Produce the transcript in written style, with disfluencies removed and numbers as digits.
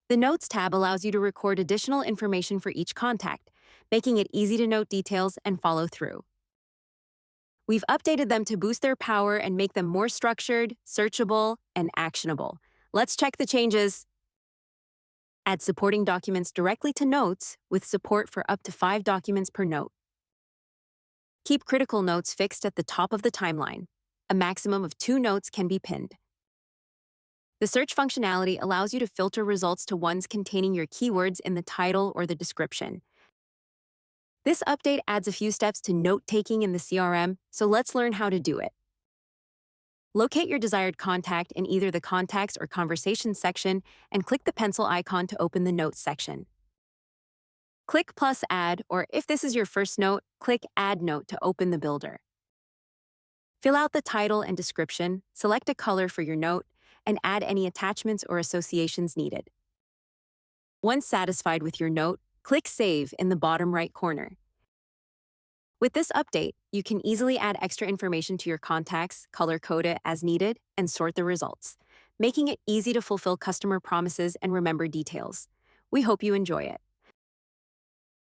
The Notes tab allows you to record additional information for each contact, making it easy to note details and follow through. We've updated them to boost their power and make them more structured, searchable, and actionable. Let's check the changes. Add supporting documents directly to Notes with support for up to 5 documents per note. Keep critical notes fixed at the top of the timeline. A maximum of 2 notes can be pinned. The search functionality allows you to filter results to ones containing your keywords in the title or the description. This update adds a few steps to note-taking in the CRM, so let's learn how to do it. Locate your desired contact in either the Contacts or Conversations section and click the pencil icon to open the Notes section. Click plus Add, or if this is your first note, click Add Note to open the builder. Fill out the title and description, select a color for your note, and add any attachments or associations needed. Once satisfied with your note, click Save in the bottom right corner. With this update, you can easily add extra information to your contacts, color-code it as needed, and sort the results, making it easy to fulfill customer promises and remember details. We hope you enjoy it.